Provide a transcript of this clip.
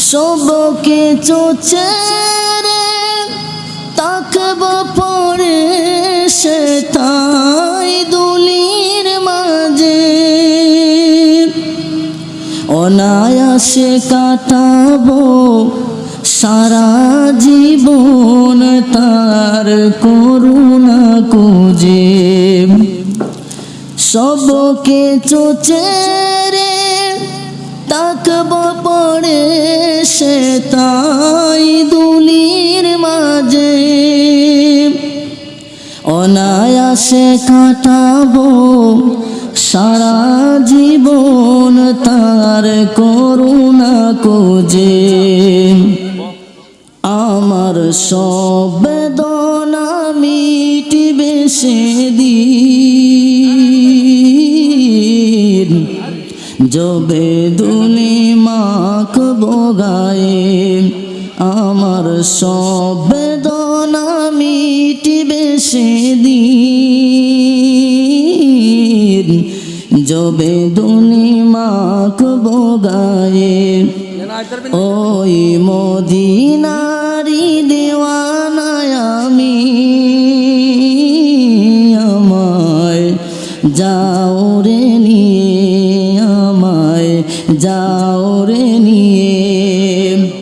সবকে চোচেরে তাকব পরে সে তাই দুলির মাঝে অনায়াসে কাটাবো সারা জীবন তার করুণা খুঁজে সবকে চোচেরে তাকব পড়ে সে তাই দুলির মাঝে অনায়াসে কাটাবো সারা জীবন তার করুণা খুঁজে আমার সব বেদনা মিটিবে সেদিন যবে দুনি মাখবো গায়ে আমার সব বেদনা মিটিবে সেদিন যবে দুনি মাখবো গায়ে ওই মদিনারি দেওয়ানায় আমি আমায় যাও